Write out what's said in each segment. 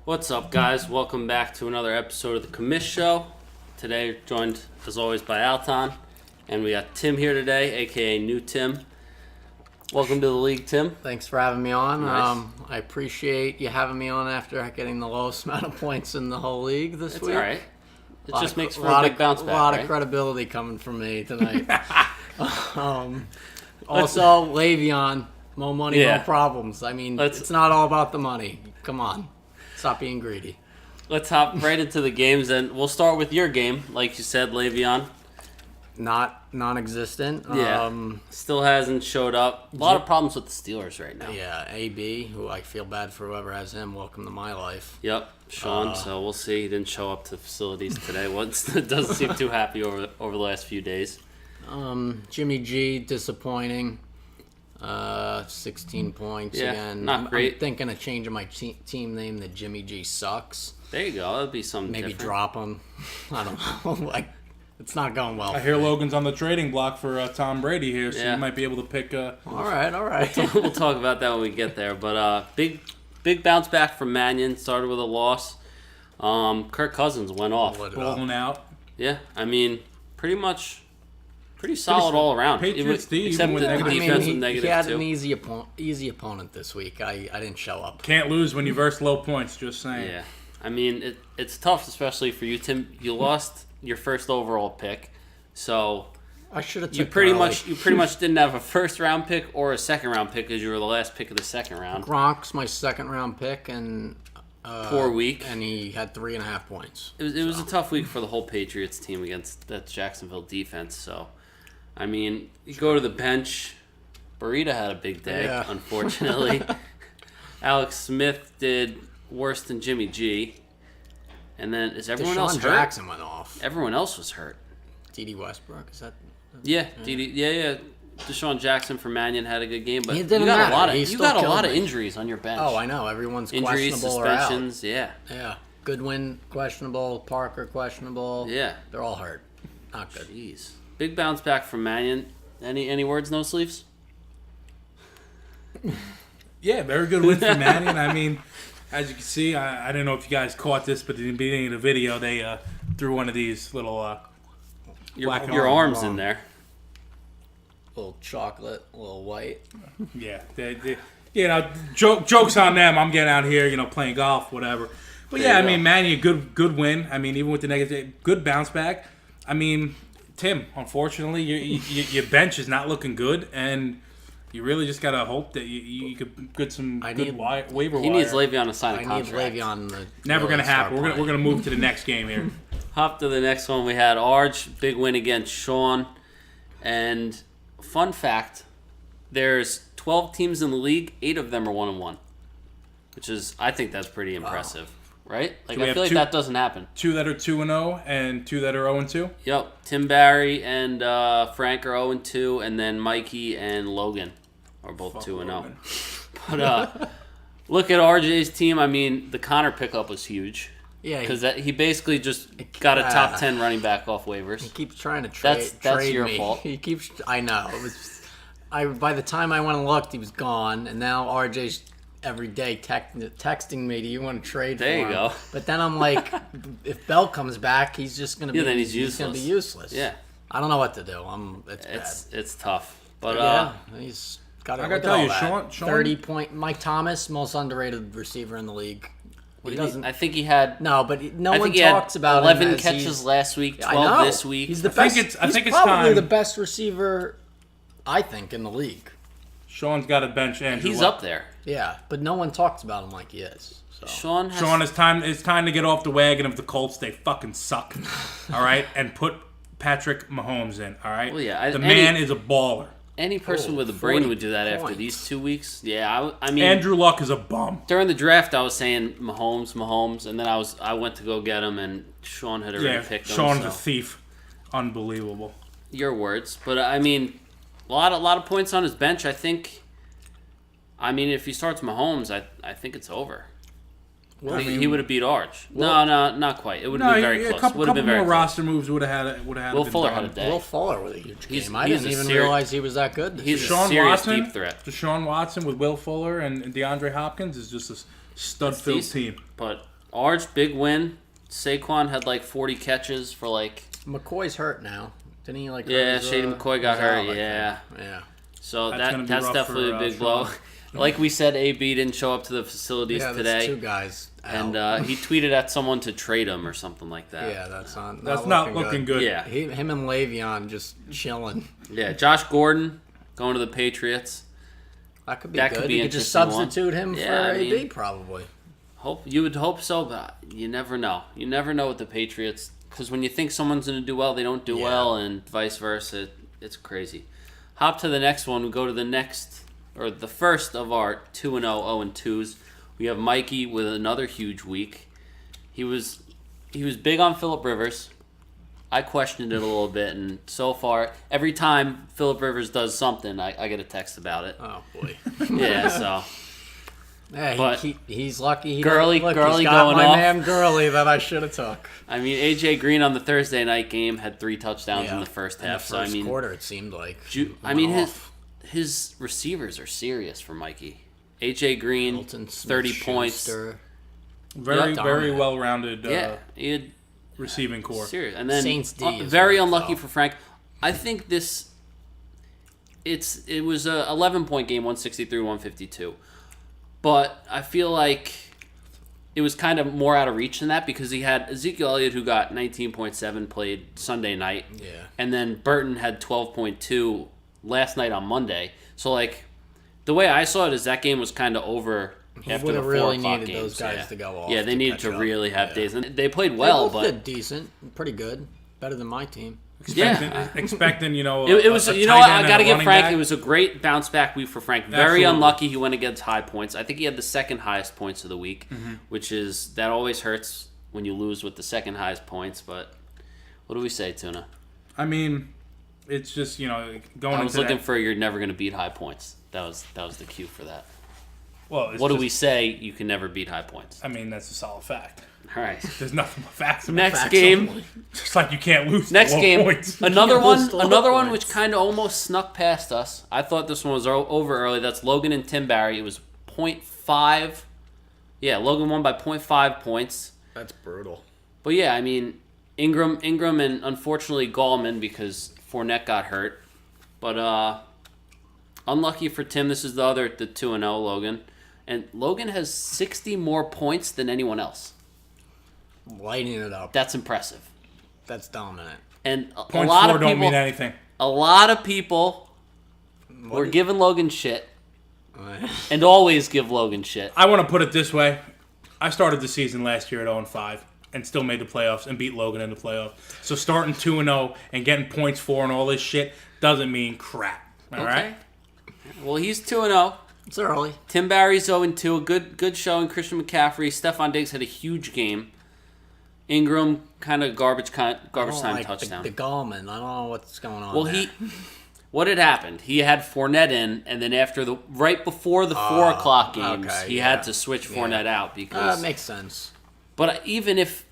What's up, guys? Welcome back to another episode of the Commish Show. Today, joined as always by Alton, and we got Tim here today, aka New Tim. Welcome to the league, Tim. Thanks for having me on. Nice. I appreciate you having me on after getting the lowest amount of points in the whole league this week. All right. It just makes for a big bounce back. A lot right? of credibility coming from me tonight. Also, Le'Veon, more money, Yeah. no problems. I mean, it's not all about the money. Come on, stop being greedy. Let's hop right into the games, and we'll start with your game. Like you said, Le'Veon. Non-existent. Yeah. Still hasn't showed up. A lot of problems with the Steelers right now. Yeah, AB, who I feel bad for whoever has him. Welcome to my life. Yep, Sean. So we'll see. He didn't show up to facilities today. Doesn't seem too happy over the last few days. Jimmy G, disappointing. 16 points Yeah, again. not great. I'm thinking of changing my team name to Jimmy G Sucks. There you go. That'd be something Maybe different. drop him. I don't know. Like, it's not going well. I hear Logan's on the trading block for Tom Brady here, so Yeah. you might be able to pick. All right. We'll talk about that when we get there. But big bounce back from Mannion. Started with a loss. Kirk Cousins went off. Balling out. Yeah, I mean, pretty solid all around. Patriots D, except even with the negative defense was he negative had too. an easy opponent this week. I didn't show up. Can't lose when you verse low points. Just saying. Yeah, I mean it's tough, especially for you, Tim. You lost your first overall pick, so I should have. you pretty much didn't have a first round pick or a second round pick because you were the last pick of the second round. Gronk's my second round pick, and Poor week. and he had 3.5 points. It was a tough week for the whole Patriots team against that Jacksonville defense. So, I mean, you go to the bench. Burrito had a big day, Yeah. unfortunately. Alex Smith did worse than Jimmy G. And then is everyone else Deshaun hurt? Jackson went off. Everyone else was hurt. D.D. Westbrook, is that? Yeah, yeah. Deshaun Jackson for Mannion had a good game, but It you didn't got matter. a lot He of still killed of me. injuries on your bench. Oh, I know. Everyone's Injuries, questionable or out. suspensions, yeah. Yeah. Goodwin questionable. Parker questionable. Yeah. They're all hurt. Not good. Jeez. Big bounce back from Mannion. Any words, no sleeves? Yeah, very good win for Mannion. I mean, as you can see, I don't know if you guys caught this, but in the beginning of the video, they threw one of these little black and Your orange. arms in there. A little chocolate, a little white. Yeah, jokes on them. I'm getting out here, playing golf, whatever. But There yeah, I you mean, go. Manny, good win. I mean, even with the negative, good bounce back. I mean, Tim, unfortunately, your bench is not looking good, and you really just gotta hope that you could get some good waiver wire. He needs Le'Veon to sign a I need contract. Le'Veon to Never really gonna happen. start We're playing. gonna move to the next game here. Hop to the next one. We had Arj, big win against Sean. And fun fact, there's 12 teams in the league, 8 of them are 1-1. I think that's pretty impressive. Right? Like, So we I have feel like two- that doesn't happen. 2 that are 2-0 and 2 that are 0-2. Yep. Tim Barry and Frank are 0-2, and then Mikey and Logan are both 2-0. Logan. But look at RJ's team. I mean, the Connor pickup was huge. Yeah, Because he basically just got a top 10 running back off he waivers. keeps trying to trade. That's your me. fault. He keeps. I know. It was. By the time I went and looked, he was gone, and now RJ's every day texting me, "Do you want to trade There for you him?" go. But then I'm like, if Bell comes back, he's just gonna be. Yeah, then he's gonna be useless. useless. Yeah. I don't know what to do. It's bad. It's tough. But Yeah, he's got. I gotta tell you, Sean- 30-point. Mike Thomas, most underrated receiver in the league. He doesn't. I think he had. No, but no I one think he talks had about 11 him as catches he's- last week, I 12 know. this week. He's the I think best. it's- I think he's it's probably time. the best receiver, I think, in the league. Sean's got to bench Andrew He's Luck. up there. Yeah, but no one talks about him like he is. So. Sean has. Sean, it's time to get off the wagon of the Colts. They fucking suck. All right, and put Patrick Mahomes in. All right. Well, yeah, the man is a baller. Any person with a 40 brain would do that after points. these 2 weeks. Yeah, I mean, Andrew Luck is a bum. during the draft, I was saying Mahomes, and then I went to go get him, and Sean had already Yeah, picked him. Sean's so. a thief. Unbelievable. Your words, but I mean, a lot of points on his bench. I think. I mean, if he starts Mahomes, I think it's over. Well, He would have beat Arch. No, not quite. It would have No, been very a close. couple Would have been very more close. roster moves would have had Will been Fuller done. had a day. Will Fuller with a huge He's- game. I he's didn't a even seri- realize he was that good. This He's year. a Deshaun serious Watson, deep threat. Deshaun Watson with Will Fuller and DeAndre Hopkins is just a stud-filled Decent. team. But Arch, big win. Saquon had like 40 catches for like. McCoy's hurt now. Didn't he like? Yeah, hurt his, Shady McCoy got hurt. out, Yeah. Yeah. So That's that's definitely a big blow. Sean. Like we said, AB didn't show up to the facilities Yeah, today. there's 2 guys out. And he tweeted at someone to trade him or something like that. yeah, that's not. That's not looking good. Yeah. Him and Le'Veon just chilling. Yeah. Josh Gordon going to the Patriots. That could be That good. could be you could just interesting one. substitute him Yeah, for I AB mean- probably. You would hope so, but you never know. You never know with the Patriots because when you think someone's going to do well, they don't do Yeah. well, and vice versa. It's crazy. Hop to the next one. We go to the first of our 2-0, 0-2s. We have Mikey with another huge week. He was big on Phillip Rivers. I questioned it a little bit, and so far, every time Phillip Rivers does something, I get a text about it. Oh boy. Yeah, so Yeah, But he's lucky. Gurley he's going got my off. man Gurley that I should have took. I mean, AJ Green on the Thursday night game had 3 touchdowns in Yeah, the first in the half. So I first mean, quarter it seemed like. His receivers are serious for Mikey. AJ Green, Milton 30 points. Smith-Schuster. Very dominant. well-rounded Yeah, he had receiving core. serious. And then Saints D is very what it's unlucky called. for Frank. I think it was a 11-point game, 163-152. But I feel like it was kind of more out of reach than that because he had Ezekiel Elliott, who got 19.7, played Sunday night. Yeah. And then Burton had 12.2 last night on Monday. So, like, the way I saw it is that game was kind of over after the would've 4 really o'clock needed games. those guys yeah. to go off Yeah, they to needed catch to up. really have Yeah. days. And they played They well, both but did decent, pretty good, better than my team. Expecting, it was. a You know tight what? end I and got to a give running Frank. back. It was a great bounce back week for Frank. Very Absolutely. unlucky. He went against high points. I think he had the second highest points of the week, which is that always hurts when you lose with the second highest points. But what do we say, Tuna? I mean, it's just, going I was into looking that. for you're never going to beat high points. That was the cue for that. Well, it's What do just- we say? You can never beat high points. I mean, that's a solid fact. All right. There's nothing but facts. about Next facts. game. Just like you can't lose. Next low game. Points. Another Can't lose one. to low Another one points. which kind of almost snuck past us. I thought this one was over early. That's Logan and Tim Barry. It was 0.5. Yeah, Logan won by 0.5 points. That's brutal. But yeah, I mean, Ingram, and unfortunately Gallman because Fournette got hurt. But unlucky for Tim. This is the 2-0 Logan, and Logan has 60 more points than anyone else. Lighting it up. That's impressive. That's dominant. And a Points lot for of don't people, mean anything. a lot of people were What- giving Logan shit, and always give Logan shit. I want to put it this way. I started the season last year at 0-5 and still made the playoffs and beat Logan in the playoffs. So starting 2-0 and getting points for and all this shit doesn't mean crap. All right? Well, he's 2-0. It's early. Tim Barry's 0-2. Good showing. Christian McCaffrey. Stephon Diggs had a huge game. Ingram kind of garbage time touchdown. The Gallman. I don't know what's going on. Well, there. what had happened? He had Fournette in, and then right before the 4 o'clock games, okay, he yeah. had to switch Fournette out because. That makes sense. But even if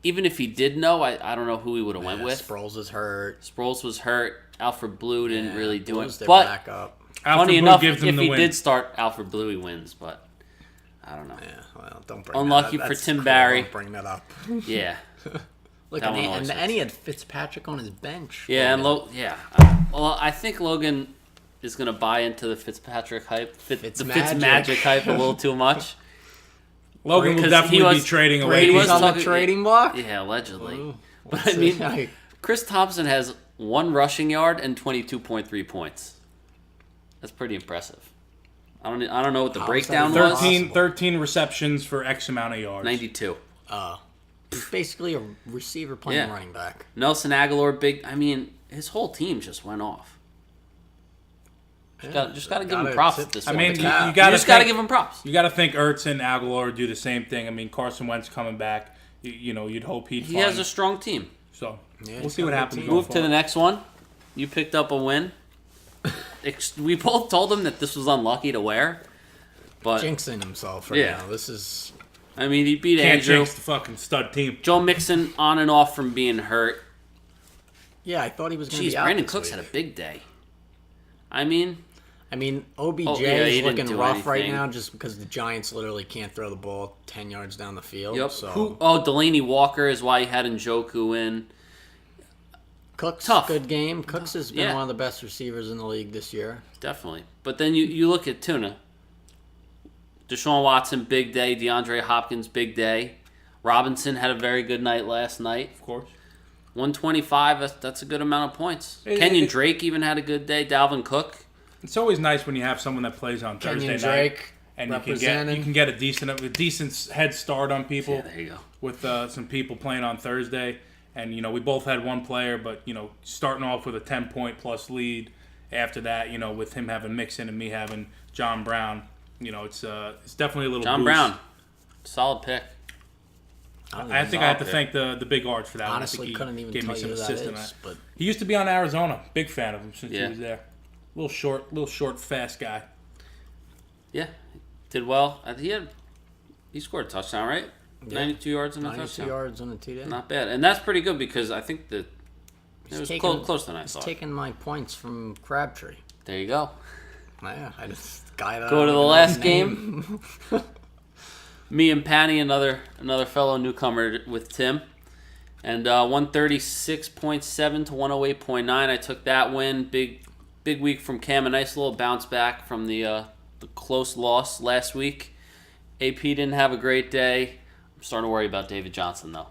he did know, I don't know who he would have went with. Sproles is hurt. Sproles was hurt. Alfred Blue didn't really do Blue's it. their But backup. Alfred funny Blue enough, gives them if the he win. did start Alfred Blue, he wins. But I don't know. Yeah, well, don't bring Unlucky that up. for That's Tim cool. Barry. Don't bring that up. Yeah. Look, That and, one he, always and hurts. he had Fitzpatrick on his bench. Yeah, and well, I think Logan is going to buy into the Fitzpatrick hype, the Fitzmagic. Fitzmagic hype a little too much. Logan will Because definitely he be was- trading away. Brady Brady's was on the talking- trading block. Yeah, allegedly. Ooh, But we'll I mean, see. Chris Thompson has 1 rushing yard and 22.3 points. That's pretty impressive. I don't know what the How is breakdown that was. 13 receptions for X amount of yards. 92. He's basically a receiver playing Yeah. running back. Nelson Aguilar, big. I mean, his whole team just went off. Just gotta give him props at this I point. mean, you cap. got You just gotta give him props. You got to think Ertz and Aguilar do the same thing. I mean, Carson Wentz coming back. You'd hope he'd. He find, has a strong team. So Yeah, we'll he's see got what a good happens. team. going Move to the forward. next one. You picked up a win. We both told him that this was unlucky to wear, but Jinxing himself right Yeah. now. This is I mean, he beat Can't Andrew. jinx the fucking stud team. Joe Mixon on and off from being hurt. yeah. I thought he was going to Jeez, be out Brandon this Cooks week. had a big day. I mean, I mean, OBJ he is didn't looking do rough right anything. now just because the Giants literally can't throw the ball 10 yards down the field. Yep. So Delaney Walker is why he had Njoku in. Cook's Tough. good game. Cooks has been Yeah. one of the best receivers in the league this year. Definitely. But then you look at Tuna. Deshaun Watson, big day. DeAndre Hopkins, big day. Robinson had a very good night last night. Of course. 125, that's a good amount of points. Kenyon Drake even had a good day. Dalvin Cook. It's always nice when you have someone that plays on Thursday Kenyon night. Drake And representing. you can get a decent head start on people. Yeah, there you go. With some people playing on Thursday. And, we both had one player, but, starting off with a 10-point plus lead. After that, with him having Mixon and me having John Brown, it's definitely a little John boost. Brown, solid pick. I think I have to thank the Big Arch for that one. I Honestly, think he couldn't even gave tell me you some who that assist in is. But He used to be on Arizona. Big fan of him since Yeah. he was there. Little short, fast guy. Yeah, did well. He scored a touchdown, right? Yeah. 92 yards and a 92 touchdown. yards on a TD. Not bad. And that's pretty good because I think that it was closer than I He's thought. taking my points from Crabtree. There you go. Yeah, I just guy that Go I to don't the even know last his name. Me and Patty, another fellow newcomer with Tim. And 136.7 to 108.9. I took that win. Big week from Cam. A nice little bounce back from the close loss last week. AP didn't have a great day. I'm starting to worry about David Johnson, though.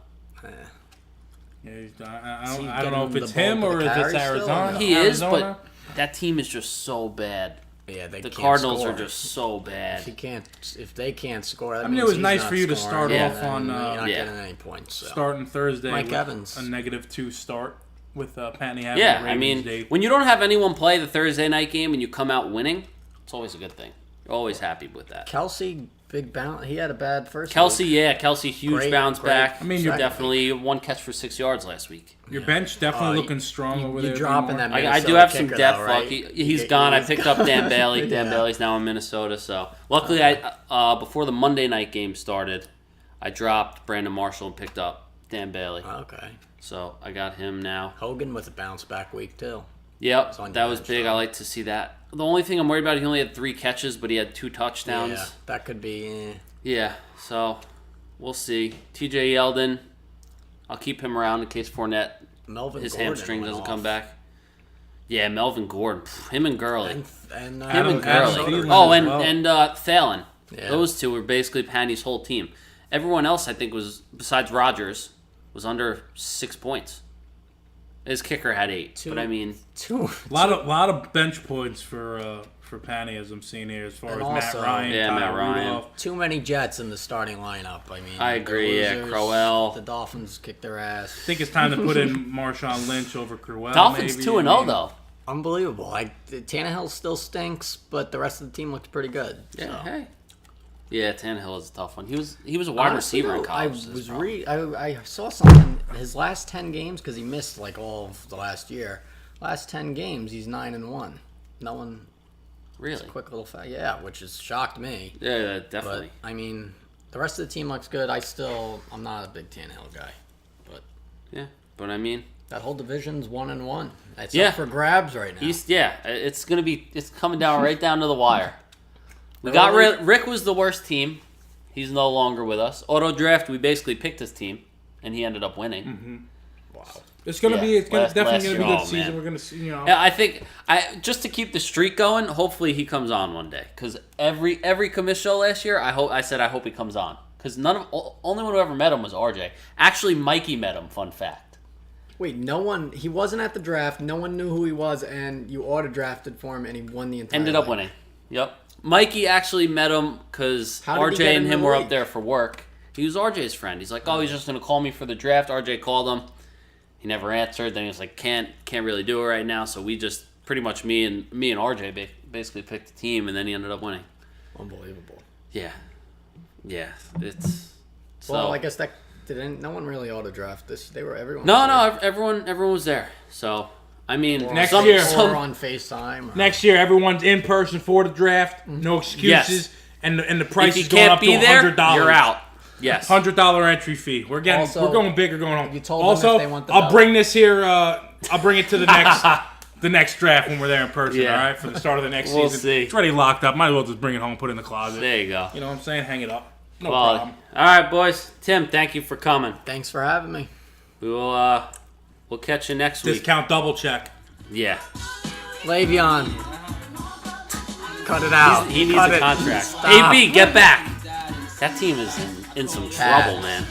Yeah, Is I he don't know if getting it's the him bulk or of if the it's carry still, or Arizona. no? He is, Arizona. but that team is just so bad. Yeah, they The can't Cardinals score. are just so bad. If they can't score, that I mean, means it was he's nice not for you to scoring, start and off then on, you're not yeah. getting any points. So. Starting Thursday Mike with Evans. a -2 start with Patney having Yeah, the I Ravens mean, day. when you don't have anyone play the Thursday night game and you come out winning, it's always a good thing. You're always happy with that. Kelsey, big bounce. He had a bad first. Kelsey, week. huge Great, bounce great. back. I mean, you're definitely one catch for 6 yards last week. Your bench definitely looking strong over there. You dropping that Minimore. Minnesota I do have some kicker, depth though, luck. right? He's gone. I picked up Dan Bailey. Dan Yeah. Bailey's now in Minnesota. So luckily, I before the Monday night game started, I dropped Brandon Marshall and picked up Dan Bailey. Okay. So I got him now. Hogan with a bounce back week too. Yep, on that your was bench, big. though. I like to see that. The only thing I'm worried about, he only had 3 catches, but he had 2 touchdowns. Yeah, that could be. Yeah, so we'll see. TJ Yeldon, I'll keep him around in case Fournette, Melvin his Gordon hamstring went doesn't off. come back. Yeah, Melvin Gordon, him and Gurley. And Him Adam and Gurley. Thielen Oh, as and well. and Thielen. Yeah. Those two were basically Panty's whole team. Everyone else, I think, was besides Rodgers, was under 6 points. His kicker had 8, but I mean, two. A lot of bench points for Patty, as I'm seeing here, as far And as also- Matt Ryan, Yeah, Kyle Matt Ryan. Rudolph. Too many Jets in the starting lineup. I mean, I agree, the yeah, losers, Crowell. The Dolphins kicked their ass. I think it's time to put in Marshawn Lynch over Crowell. Dolphins maybe. 2-0 I mean, though. Unbelievable. Tannehill still stinks, but the rest of the team looks pretty good. Yeah, so. hey. Yeah, Tannehill is a tough one. He was a wide Honestly, receiver in though, college. I saw something. His last 10 games, because he missed like all of the last year. Last 10 games, he's 9-1. No one. Really? Quick little fact. Yeah, which has shocked me. Yeah, But definitely. I mean, the rest of the team looks good. I'm not a big Tannehill guy, but Yeah, but I mean, that whole division's 1-1. It's Yeah. up for grabs right now. it's coming down right down to the wire. We got Rick was the worst team. He's no longer with us. Auto draft, we basically picked his team, and he ended up winning. Wow. It's gonna Yeah, be. It's gonna last definitely gonna be a year. good Oh, season. man. We're gonna see. Yeah, I think just to keep the streak going. Hopefully, he comes on one day. Because every Commish show last year, I hope he comes on. Because only one who ever met him was RJ. Actually, Mikey met him. Fun fact. Wait, he wasn't at the draft. No one knew who he was, and you auto drafted for him, and he won the entire. Ended up league. winning. Yep. Mikey actually met him because How did he RJ get and in him the were league? up there for work. He was RJ's friend. He's like, oh, he's just going to call me for the draft. RJ called him. He never answered. Then he was like, can't really do it right now. So we just pretty much me and RJ basically picked the team, and then he ended up winning. Unbelievable. Yeah. It's so. Well, I guess that didn't. No one really auto draft this. They were everyone. No, everyone was there. So I mean, Next some, year. or on FaceTime. Or, Next year, everyone's in person for the draft. No excuses. Yes. And the price if you is going can't up to be there, $100. you're out. Yes. $100 entry fee. We're Also, going big or going home. you told them also, if they want the I'll belt. bring this here. I'll bring it to the the next draft when we're there in person, Yeah. all right? For the start of the next We'll season. see. It's already locked up. Might as well just bring it home, put it in the closet. There you go. You know what I'm saying? Hang it up. No Well, problem. all right, boys. Tim, thank you for coming. Thanks for having me. We will we'll catch you next week. Discount double check. Yeah. Le'Veon. Cut it out. He needs Cut a it. contract. Stop. AB, get back. That team is in some trouble, man.